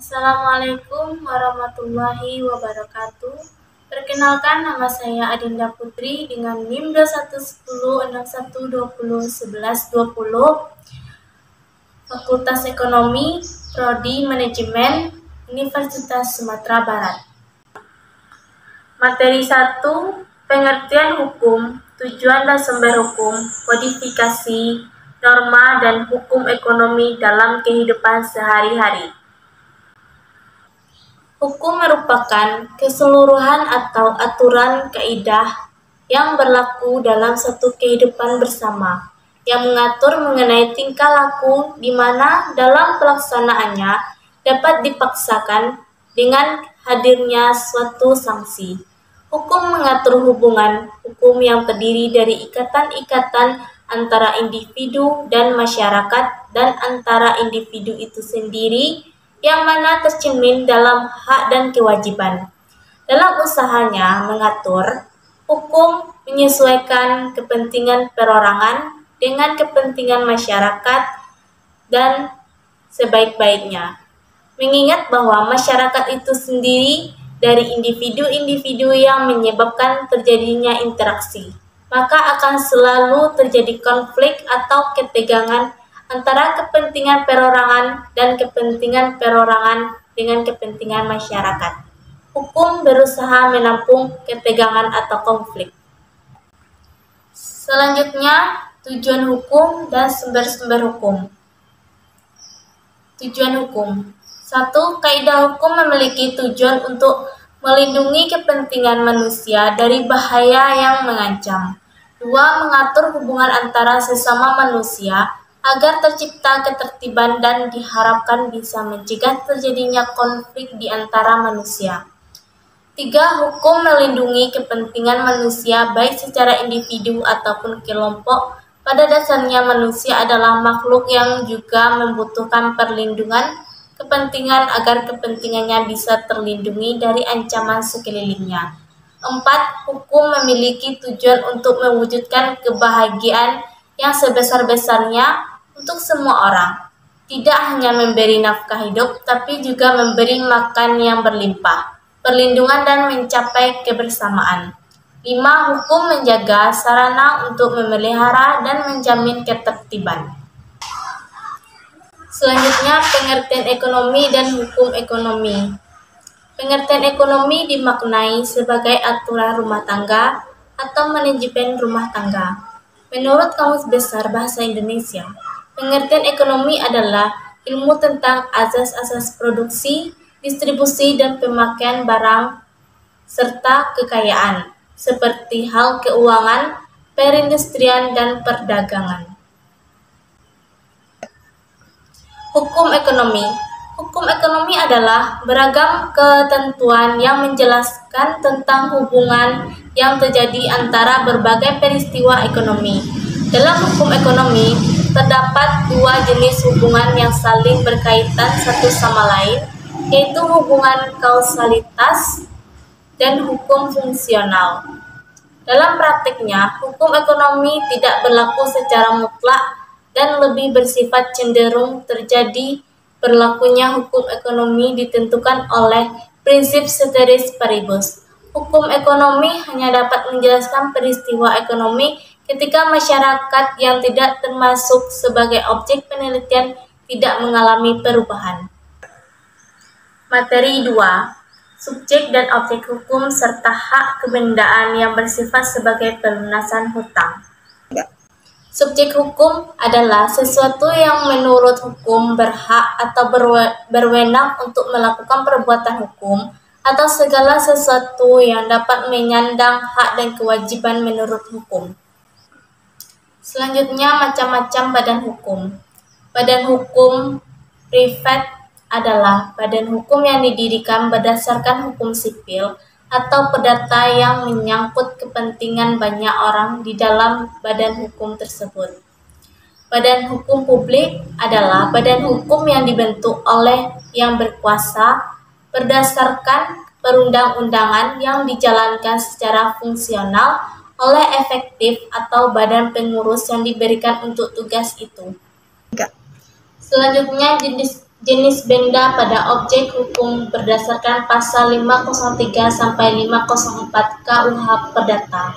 Assalamualaikum warahmatullahi wabarakatuh. Perkenalkan, nama saya Adinda Putri dengan NIM 211061201120, Fakultas Ekonomi, Prodi Manajemen, Universitas Sumatera Barat. Materi 1, pengertian hukum, tujuan dan sumber hukum, kodifikasi, norma, dan hukum ekonomi dalam kehidupan sehari-hari. Hukum merupakan keseluruhan atau aturan kaidah yang berlaku dalam satu kehidupan bersama, yang mengatur mengenai tingkah laku di mana dalam pelaksanaannya dapat dipaksakan dengan hadirnya suatu sanksi. Hukum mengatur hubungan hukum yang terdiri dari ikatan-ikatan antara individu dan masyarakat dan antara individu itu sendiri, yang mana tercermin dalam hak dan kewajiban. Dalam usahanya mengatur, hukum menyesuaikan kepentingan perorangan dengan kepentingan masyarakat dan sebaik-baiknya. Mengingat bahwa masyarakat itu sendiri dari individu-individu yang menyebabkan terjadinya interaksi, maka akan selalu terjadi konflik atau ketegangan antara kepentingan perorangan dan kepentingan perorangan dengan kepentingan masyarakat. Hukum berusaha menampung ketegangan atau konflik. Selanjutnya, tujuan hukum dan sumber-sumber hukum. Tujuan hukum. 1. Kaidah hukum memiliki tujuan untuk melindungi kepentingan manusia dari bahaya yang mengancam. 2. Mengatur hubungan antara sesama manusia agar tercipta ketertiban dan diharapkan bisa mencegah terjadinya konflik di antara manusia. 3. Hukum melindungi kepentingan manusia baik secara individu ataupun kelompok. Pada dasarnya manusia adalah makhluk yang juga membutuhkan perlindungan kepentingan agar kepentingannya bisa terlindungi dari ancaman sekelilingnya. 4. Hukum memiliki tujuan untuk mewujudkan kebahagiaan yang sebesar-besarnya untuk semua orang, tidak hanya memberi nafkah hidup, tapi juga memberi makan yang berlimpah, perlindungan dan mencapai kebersamaan. 5. Hukum menjaga sarana untuk memelihara dan menjamin ketertiban. Selanjutnya, pengertian ekonomi dan hukum ekonomi. Pengertian ekonomi dimaknai sebagai aturan rumah tangga atau manajemen rumah tangga. Menurut Kamus Besar Bahasa Indonesia, pengertian ekonomi adalah ilmu tentang asas-asas produksi, distribusi, dan pemakaian barang serta kekayaan, seperti hal keuangan, perindustrian, dan perdagangan. Hukum ekonomi. Hukum ekonomi adalah beragam ketentuan yang menjelaskan tentang hubungan yang terjadi antara berbagai peristiwa ekonomi. Dalam hukum ekonomi, terdapat dua jenis hubungan yang saling berkaitan satu sama lain, yaitu hubungan kausalitas dan hukum fungsional. Dalam praktiknya, hukum ekonomi tidak berlaku secara mutlak dan lebih bersifat cenderung terjadi. Berlakunya hukum ekonomi ditentukan oleh prinsip ceteris paribus. Hukum ekonomi hanya dapat menjelaskan peristiwa ekonomi ketika masyarakat yang tidak termasuk sebagai objek penelitian tidak mengalami perubahan. Materi 2. Subjek dan objek hukum serta hak kebendaan yang bersifat sebagai pelunasan hutang. Subjek hukum adalah sesuatu yang menurut hukum berhak atau berwenang untuk melakukan perbuatan hukum atau segala sesuatu yang dapat menyandang hak dan kewajiban menurut hukum. Selanjutnya, macam-macam badan hukum. Badan hukum privat adalah badan hukum yang didirikan berdasarkan hukum sipil atau perdata yang menyangkut kepentingan banyak orang di dalam badan hukum tersebut. Badan hukum publik adalah badan hukum yang dibentuk oleh yang berkuasa berdasarkan perundang-undangan yang dijalankan secara fungsional oleh efektif atau badan pengurus yang diberikan untuk tugas itu. Selanjutnya, jenis Jenis benda pada objek hukum berdasarkan pasal 503 sampai 504 KUH Perdata.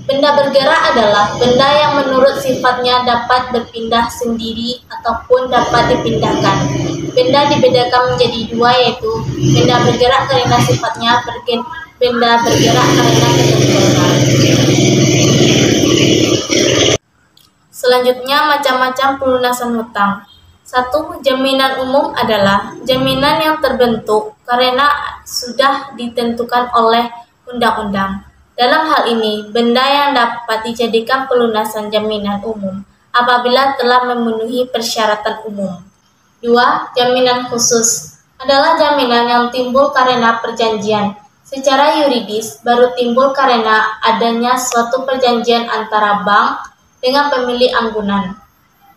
Benda bergerak adalah benda yang menurut sifatnya dapat berpindah sendiri ataupun dapat dipindahkan. Benda dibedakan menjadi dua, yaitu benda bergerak karena sifatnya, benda bergerak karena ketentuan. Selanjutnya, macam-macam pelunasan hutang. 1. Jaminan umum adalah jaminan yang terbentuk karena sudah ditentukan oleh undang-undang. Dalam hal ini, benda yang dapat dijadikan pelunasan jaminan umum apabila telah memenuhi persyaratan umum. 2. Jaminan khusus adalah jaminan yang timbul karena perjanjian. Secara yuridis, baru timbul karena adanya suatu perjanjian antara bank dengan pemilik anggunan,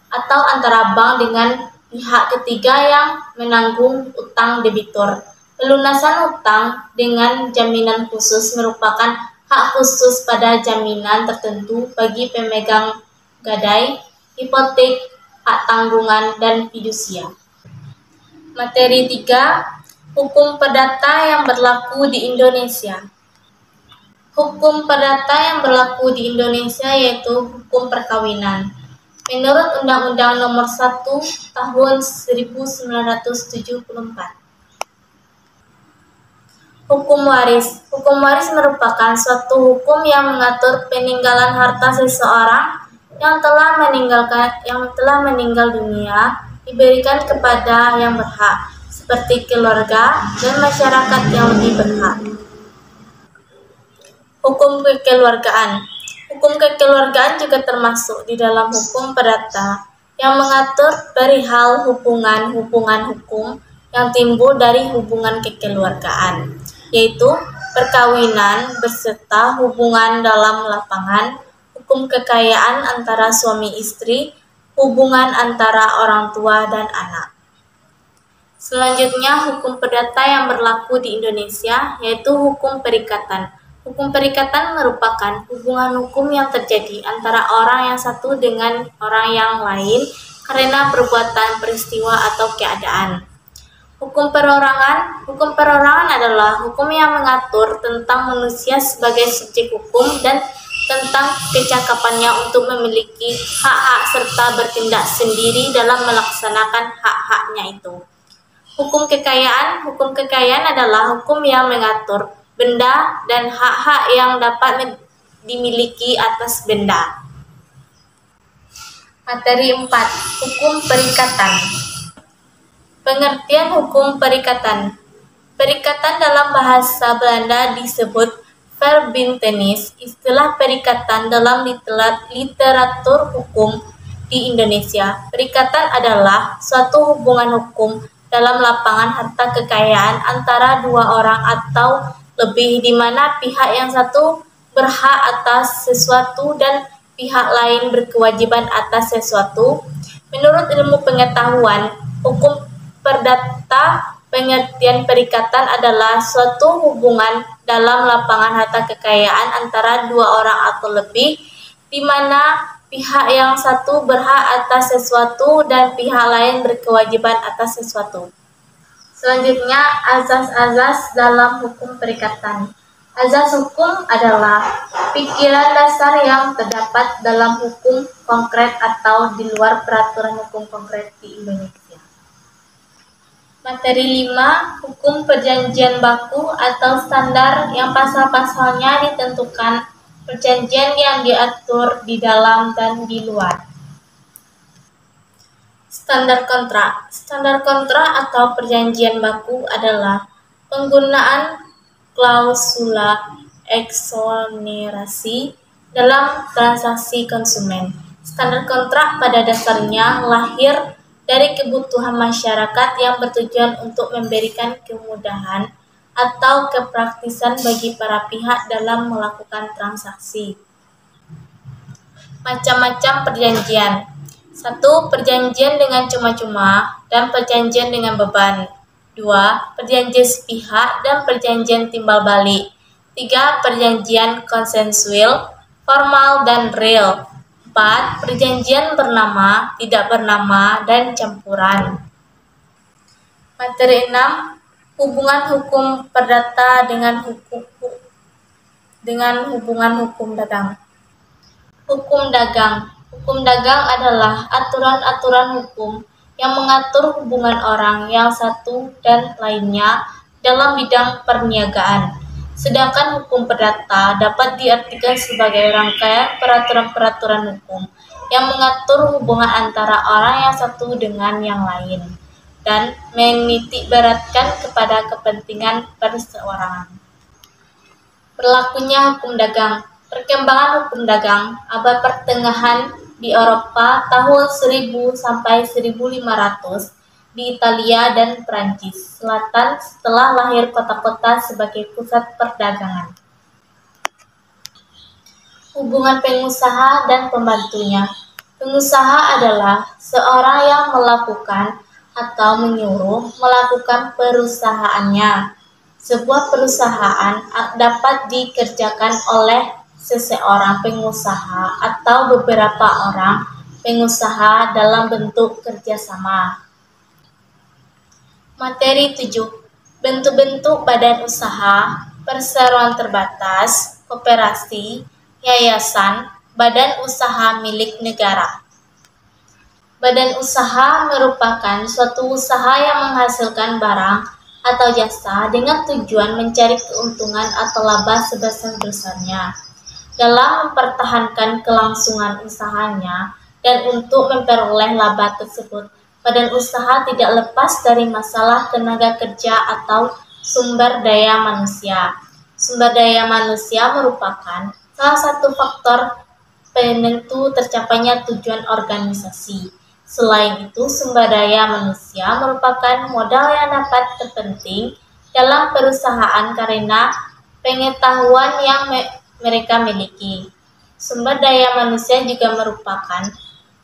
atau antara bank dengan pihak ketiga yang menanggung utang debitur. Pelunasan utang dengan jaminan khusus merupakan hak khusus pada jaminan tertentu bagi pemegang gadai, hipotek, hak tanggungan, dan fidusia. Materi 3. Hukum perdata yang berlaku di Indonesia. Hukum perdata yang berlaku di Indonesia yaitu hukum perkawinan. Menurut Undang-Undang Nomor 1 Tahun 1974. Hukum waris. Hukum waris merupakan suatu hukum yang mengatur peninggalan harta seseorang yang telah meninggal dunia diberikan kepada yang berhak, seperti keluarga dan masyarakat yang lebih berhak. Hukum kekeluargaan. Hukum kekeluargaan juga termasuk di dalam hukum perdata yang mengatur perihal hubungan-hubungan hukum yang timbul dari hubungan kekeluargaan, yaitu perkawinan beserta hubungan dalam lapangan, hukum kekayaan antara suami istri, hubungan antara orang tua dan anak. Selanjutnya, hukum perdata yang berlaku di Indonesia yaitu hukum perikatan. Hukum perikatan merupakan hubungan hukum yang terjadi antara orang yang satu dengan orang yang lain karena perbuatan, peristiwa, atau keadaan. Hukum perorangan. Hukum perorangan adalah hukum yang mengatur tentang manusia sebagai subjek hukum dan tentang kecakapannya untuk memiliki hak-hak serta bertindak sendiri dalam melaksanakan hak-haknya itu. Hukum kekayaan. Hukum kekayaan adalah hukum yang mengatur benda dan hak-hak yang dapat dimiliki atas benda. Materi 4. Hukum perikatan. Pengertian hukum perikatan. Perikatan dalam bahasa Belanda disebut verbintenis. Istilah perikatan dalam literatur hukum di Indonesia. Perikatan adalah suatu hubungan hukum dalam lapangan harta kekayaan antara dua orang atau lebih, di mana pihak yang satu berhak atas sesuatu dan pihak lain berkewajiban atas sesuatu. Menurut ilmu pengetahuan hukum perdata, pengertian perikatan adalah suatu hubungan dalam lapangan harta kekayaan antara dua orang atau lebih, di mana pihak yang satu berhak atas sesuatu dan pihak lain berkewajiban atas sesuatu. Selanjutnya, azas-azas dalam hukum perikatan. Azas hukum adalah pikiran dasar yang terdapat dalam hukum konkret atau di luar peraturan hukum konkret di Indonesia. Materi 5. Hukum perjanjian baku atau standar yang pasal-pasalnya ditentukan perjanjian yang diatur di dalam dan di luar. Standar kontrak. Standar kontrak atau perjanjian baku adalah penggunaan klausula eksonerasi dalam transaksi konsumen. Standar kontrak pada dasarnya lahir dari kebutuhan masyarakat yang bertujuan untuk memberikan kemudahan atau kepraktisan bagi para pihak dalam melakukan transaksi. Macam-macam perjanjian. 1. Perjanjian dengan cuma-cuma dan perjanjian dengan beban. 2. Perjanjian sepihak dan perjanjian timbal balik. 3. Perjanjian konsensual, formal, dan real. 4. Perjanjian bernama, tidak bernama, dan campuran. Materi 6. Hubungan hukum perdata dengan hubungan hukum dagang. Hukum dagang. Hukum dagang adalah aturan-aturan hukum yang mengatur hubungan orang yang satu dan lainnya dalam bidang perniagaan. Sedangkan hukum perdata dapat diartikan sebagai rangkaian peraturan-peraturan hukum yang mengatur hubungan antara orang yang satu dengan yang lain dan menitikberatkan kepada kepentingan perseorangan. Berlakunya hukum dagang. Perkembangan hukum dagang abad pertengahan di Eropa tahun 1000 sampai 1500, di Italia dan Prancis Selatan setelah lahir kota-kota sebagai pusat perdagangan. Hubungan pengusaha dan pembantunya. Pengusaha adalah seorang yang melakukan atau menyuruh melakukan perusahaannya. Sebuah perusahaan dapat dikerjakan oleh seseorang pengusaha atau beberapa orang pengusaha dalam bentuk kerjasama. Materi 7. Bentuk-bentuk badan usaha, perseroan terbatas, koperasi, yayasan, badan usaha milik negara. Badan usaha merupakan suatu usaha yang menghasilkan barang atau jasa dengan tujuan mencari keuntungan atau laba sebesar-besarnya dalam mempertahankan kelangsungan usahanya dan untuk memperoleh laba tersebut. Badan usaha tidak lepas dari masalah tenaga kerja atau sumber daya manusia. Sumber daya manusia merupakan salah satu faktor penentu tercapainya tujuan organisasi. Selain itu, sumber daya manusia merupakan modal yang dapat terpenting dalam perusahaan karena pengetahuan yang mereka miliki. Sumber daya manusia juga merupakan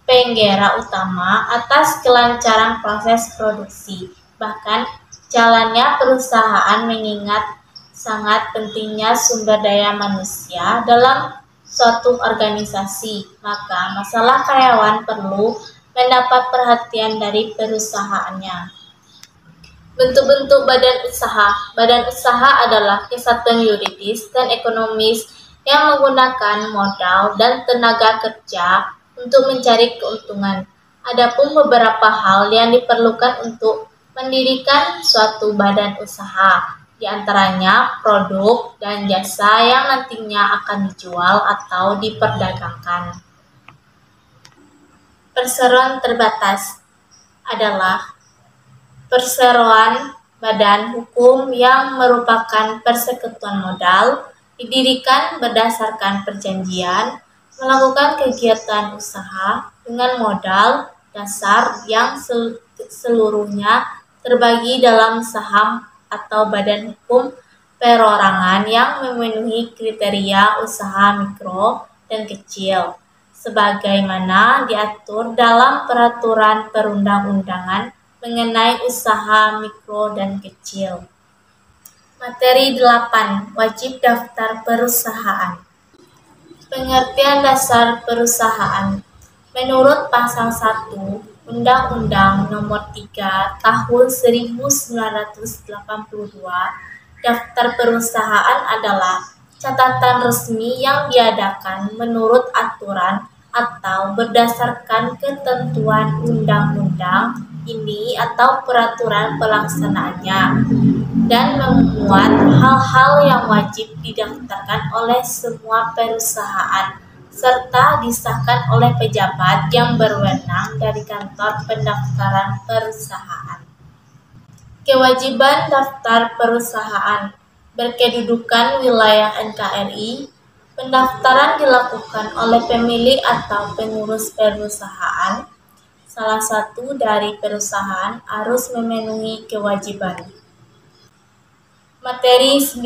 penggerak utama atas kelancaran proses produksi. Bahkan, jalannya perusahaan mengingat sangat pentingnya sumber daya manusia dalam suatu organisasi, maka masalah karyawan perlu mendapat perhatian dari perusahaannya. Bentuk-bentuk badan usaha. Badan usaha adalah kesatuan yuridis dan ekonomis yang menggunakan modal dan tenaga kerja untuk mencari keuntungan. Adapun beberapa hal yang diperlukan untuk mendirikan suatu badan usaha, di antaranya produk dan jasa yang nantinya akan dijual atau diperdagangkan. Perseroan terbatas adalah perseroan badan hukum yang merupakan persekutuan modal, didirikan berdasarkan perjanjian, melakukan kegiatan usaha dengan modal dasar yang seluruhnya terbagi dalam saham atau badan hukum perorangan yang memenuhi kriteria usaha mikro dan kecil, sebagaimana diatur dalam peraturan perundang-undangan mengenai usaha mikro dan kecil. Materi 8. Wajib daftar perusahaan. Pengertian dasar perusahaan. Menurut Pasal 1 Undang-Undang Nomor 3 Tahun 1982, daftar perusahaan adalah catatan resmi yang diadakan menurut aturan atau berdasarkan ketentuan undang-undang ini atau peraturan pelaksanaannya, dan memuat hal-hal yang wajib didaftarkan oleh semua perusahaan serta disahkan oleh pejabat yang berwenang dari kantor pendaftaran perusahaan. Kewajiban daftar perusahaan. Berkedudukan wilayah NKRI, pendaftaran dilakukan oleh pemilik atau pengurus perusahaan. Salah satu dari perusahaan harus memenuhi kewajiban. Materi 9.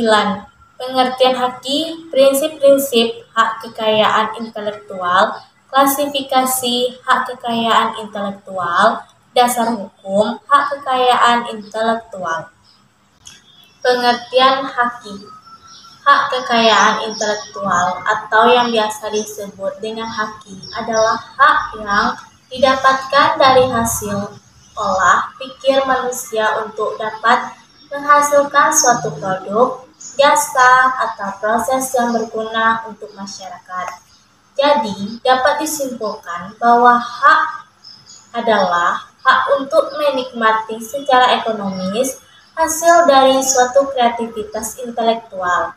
Pengertian haki, prinsip-prinsip hak kekayaan intelektual, klasifikasi hak kekayaan intelektual, dasar hukum hak kekayaan intelektual. Pengertian haki. Hak kekayaan intelektual atau yang biasa disebut dengan haki adalah hak yang didapatkan dari hasil olah pikir manusia untuk dapat menghasilkan suatu produk, jasa, atau proses yang berguna untuk masyarakat. Jadi, dapat disimpulkan bahwa hak adalah hak untuk menikmati secara ekonomis hasil dari suatu kreativitas intelektual.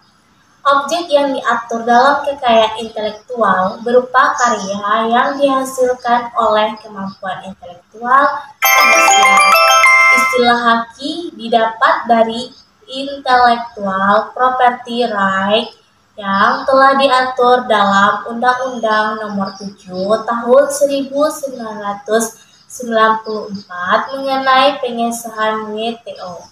Objek yang diatur dalam kekayaan intelektual berupa karya yang dihasilkan oleh kemampuan intelektual manusia. Istilah haki didapat dari intellectual property right yang telah diatur dalam Undang-Undang Nomor 7 Tahun 1994 mengenai pengesahan WTO.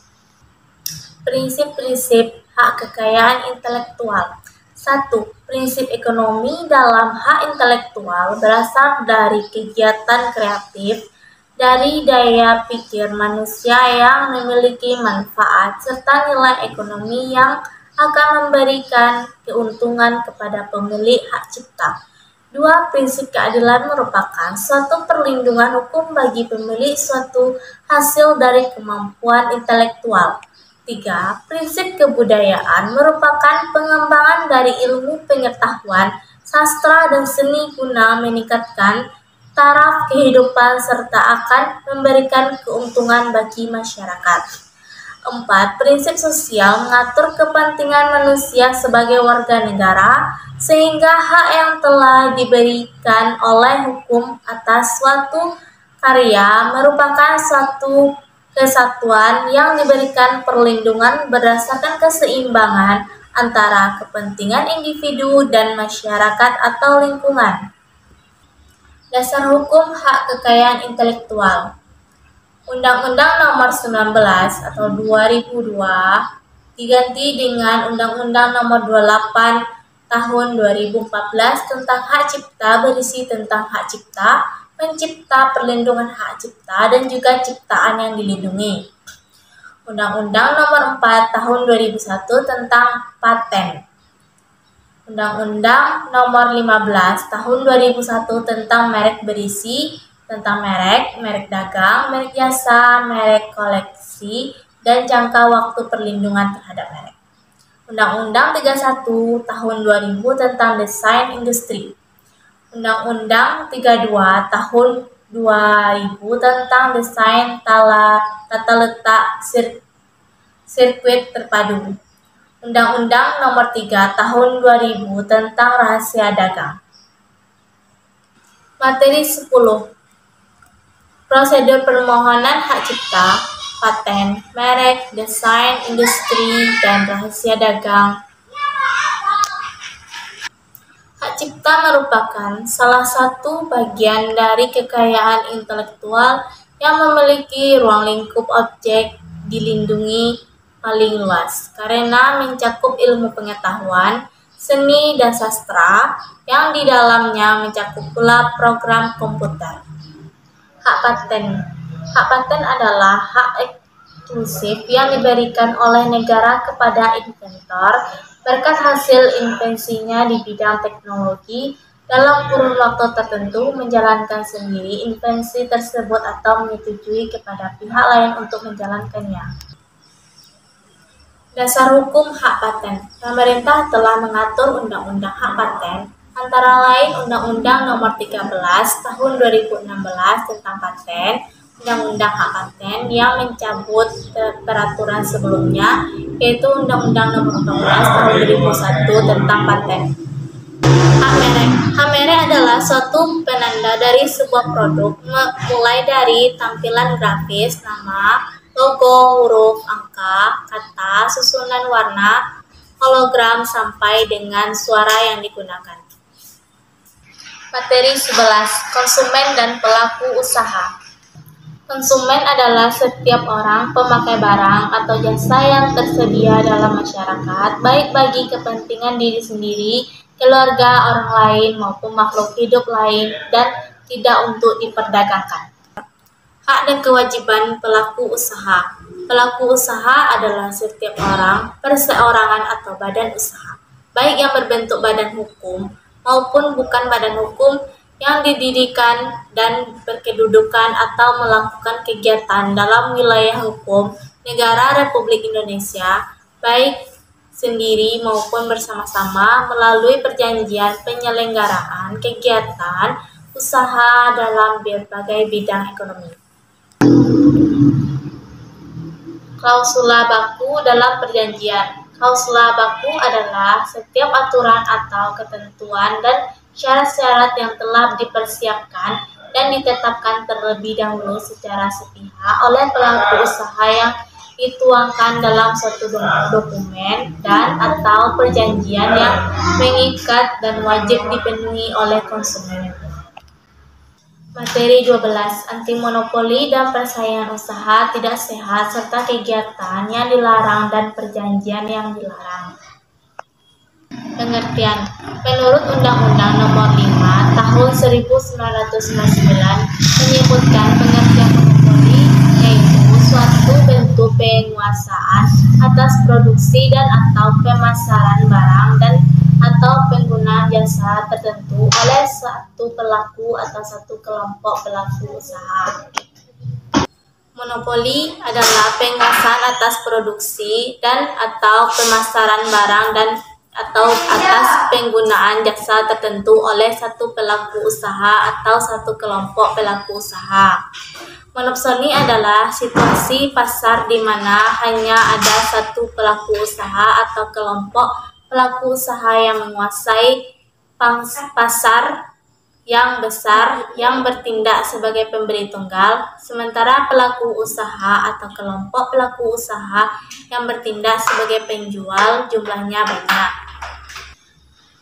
Prinsip-prinsip hak kekayaan intelektual. 1. Prinsip ekonomi dalam hak intelektual berasal dari kegiatan kreatif dari daya pikir manusia yang memiliki manfaat serta nilai ekonomi yang akan memberikan keuntungan kepada pemilik hak cipta. 2. Prinsip keadilan merupakan suatu perlindungan hukum bagi pemilik suatu hasil dari kemampuan intelektual. 3. Prinsip kebudayaan merupakan pengembangan dari ilmu pengetahuan, sastra, dan seni guna meningkatkan taraf kehidupan serta akan memberikan keuntungan bagi masyarakat. 4. Prinsip sosial mengatur kepentingan manusia sebagai warga negara, sehingga hak yang telah diberikan oleh hukum atas suatu karya merupakan suatu kesatuan yang diberikan perlindungan berdasarkan keseimbangan antara kepentingan individu dan masyarakat atau lingkungan. Dasar hukum hak kekayaan intelektual. Undang-Undang Nomor 19 atau 2002 diganti dengan Undang-Undang Nomor 28 Tahun 2014 tentang hak cipta berisi tentang hak cipta, pencipta, perlindungan hak cipta, dan juga ciptaan yang dilindungi. Undang-Undang Nomor 4 Tahun 2001 tentang paten. Undang-Undang Nomor 15 Tahun 2001 tentang merek berisi tentang merek dagang, merek jasa, merek koleksi, dan jangka waktu perlindungan terhadap merek. Undang-Undang 31 Tahun 2000 tentang desain industri. Undang-Undang 32 Tahun 2000 tentang desain tata letak sirkuit terpadu. Undang-Undang Nomor 3 Tahun 2000 tentang rahasia dagang. Materi 10. Prosedur permohonan hak cipta, paten, merek, desain, industri, dan rahasia dagang. Hak cipta merupakan salah satu bagian dari kekayaan intelektual yang memiliki ruang lingkup objek dilindungi paling luas karena mencakup ilmu pengetahuan, seni, dan sastra yang di dalamnya mencakup pula program komputer. Hak paten. Hak paten adalah hak eksklusif yang diberikan oleh negara kepada inventor berkat hasil invensinya di bidang teknologi dalam kurun waktu tertentu menjalankan sendiri invensi tersebut atau menyetujui kepada pihak lain untuk menjalankannya. Dasar hukum hak paten. Pemerintah telah mengatur undang-undang hak paten antara lain Undang-Undang Nomor 13 Tahun 2016 tentang paten, Undang-Undang hak paten yang mencabut peraturan sebelumnya, yaitu Undang-Undang Nomor 14 Tahun 2001 tentang paten. Hak merek. Hak merek adalah suatu penanda dari sebuah produk, mulai dari tampilan grafis, nama, logo, huruf, angka, kata, susunan warna, hologram, sampai dengan suara yang digunakan. Materi 11. Konsumen dan pelaku usaha. Konsumen adalah setiap orang pemakai barang atau jasa yang tersedia dalam masyarakat, baik bagi kepentingan diri sendiri, keluarga, orang lain, maupun makhluk hidup lain, dan tidak untuk diperdagangkan. Hak dan kewajiban pelaku usaha. Pelaku usaha adalah setiap orang, perseorangan atau badan usaha, baik yang berbentuk badan hukum maupun bukan badan hukum yang didirikan dan berkedudukan atau melakukan kegiatan dalam wilayah hukum negara Republik Indonesia, baik sendiri maupun bersama-sama melalui perjanjian penyelenggaraan kegiatan usaha dalam berbagai bidang ekonomi. Klausula baku dalam perjanjian. Klausula baku adalah setiap aturan atau ketentuan dan syarat-syarat yang telah dipersiapkan dan ditetapkan terlebih dahulu secara sepihak oleh pelaku usaha yang dituangkan dalam suatu dokumen dan atau perjanjian yang mengikat dan wajib dipenuhi oleh konsumen. Materi 12. Anti-monopoli dan persaingan usaha tidak sehat serta kegiatan yang dilarang dan perjanjian yang dilarang. Pengertian. Menurut Undang-Undang Nomor 5 Tahun 1999 menyebutkan pengertian monopoli yaitu suatu bentuk penguasaan atas produksi dan atau pemasaran barang dan atau penggunaan jasa tertentu oleh satu pelaku atau satu kelompok pelaku usaha. Monopoli adalah penguasaan atas produksi dan atau pemasaran barang dan atau atas penggunaan jasa tertentu oleh satu pelaku usaha atau satu kelompok pelaku usaha. Monopsoni adalah situasi pasar di mana hanya ada satu pelaku usaha atau kelompok pelaku usaha yang menguasai pasar yang besar yang bertindak sebagai pemberi tunggal, sementara pelaku usaha atau kelompok pelaku usaha yang bertindak sebagai penjual jumlahnya banyak.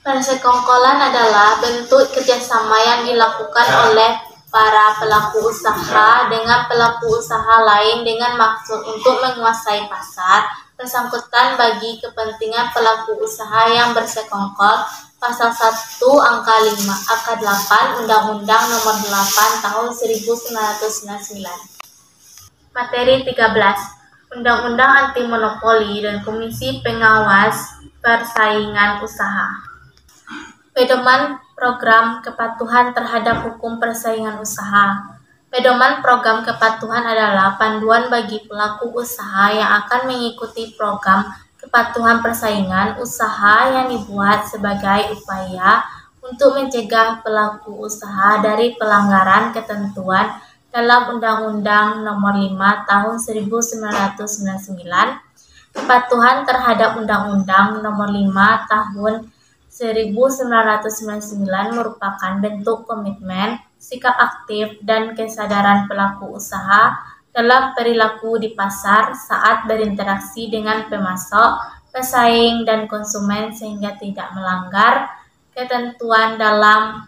Persekongkolan adalah bentuk kerjasama yang dilakukan oleh para pelaku usaha dengan pelaku usaha lain dengan maksud untuk menguasai pasar bersangkutan bagi kepentingan pelaku usaha yang bersekongkol. Pasal 1 angka 8 Undang-Undang Nomor 8 Tahun 1999. Materi 13. Undang-Undang Anti Monopoli dan Komisi Pengawas Persaingan Usaha. Pedoman Program Kepatuhan Terhadap Hukum Persaingan Usaha. Pedoman program kepatuhan adalah panduan bagi pelaku usaha yang akan mengikuti program kepatuhan persaingan usaha yang dibuat sebagai upaya untuk mencegah pelaku usaha dari pelanggaran ketentuan dalam Undang-Undang Nomor 5 Tahun 1999, kepatuhan terhadap Undang-Undang Nomor 5 Tahun 1999 merupakan bentuk komitmen, sikap aktif, dan kesadaran pelaku usaha dalam perilaku di pasar saat berinteraksi dengan pemasok, pesaing, dan konsumen sehingga tidak melanggar ketentuan dalam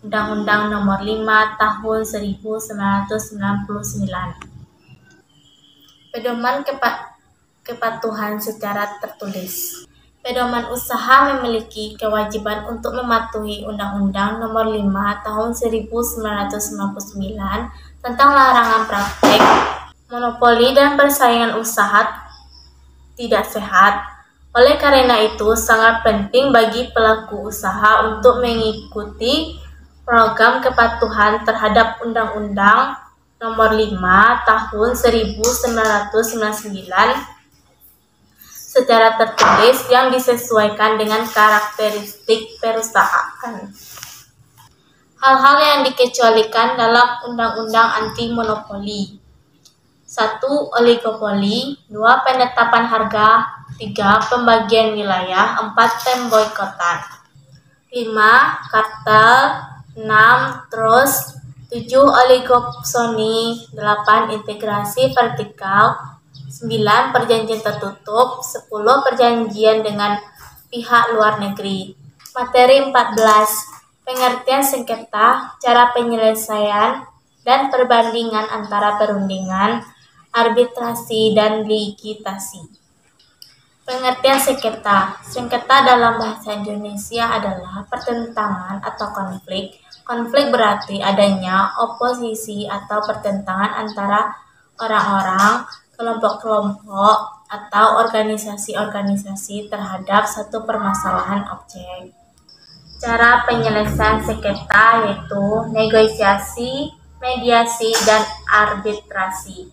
Undang-Undang Nomor 5 Tahun 1999. Pedoman kepatuhan secara tertulis. Pedoman usaha memiliki kewajiban untuk mematuhi Undang-Undang Nomor 5 Tahun 1999 tentang larangan praktek monopoli dan persaingan usaha tidak sehat. Oleh karena itu, sangat penting bagi pelaku usaha untuk mengikuti program kepatuhan terhadap Undang-Undang Nomor 5 Tahun 1999 secara tertulis yang disesuaikan dengan karakteristik perusahaan. Hal-hal yang dikecualikan dalam Undang-Undang Anti Monopoli. 1. Oligopoli. 2. Penetapan harga. 3. Pembagian wilayah. 4. Pemboikotan. 5. Kartel. 6. Trust. 7. Oligopsoni. 8. Integrasi vertikal. 9. Perjanjian tertutup. 10. Perjanjian dengan pihak luar negeri. Materi 14. Pengertian sengketa, cara penyelesaian, dan perbandingan antara perundingan, arbitrasi, dan litigasi. Pengertian sengketa. Sengketa dalam bahasa Indonesia adalah pertentangan atau konflik. Konflik berarti adanya oposisi atau pertentangan antara orang-orang, kelompok-kelompok, atau organisasi-organisasi terhadap satu permasalahan objek. Cara penyelesaian sengketa yaitu negosiasi, mediasi, dan arbitrasi.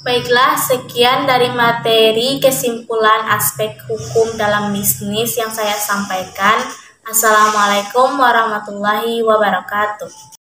Baiklah, sekian dari materi kesimpulan aspek hukum dalam bisnis yang saya sampaikan. Assalamualaikum warahmatullahi wabarakatuh.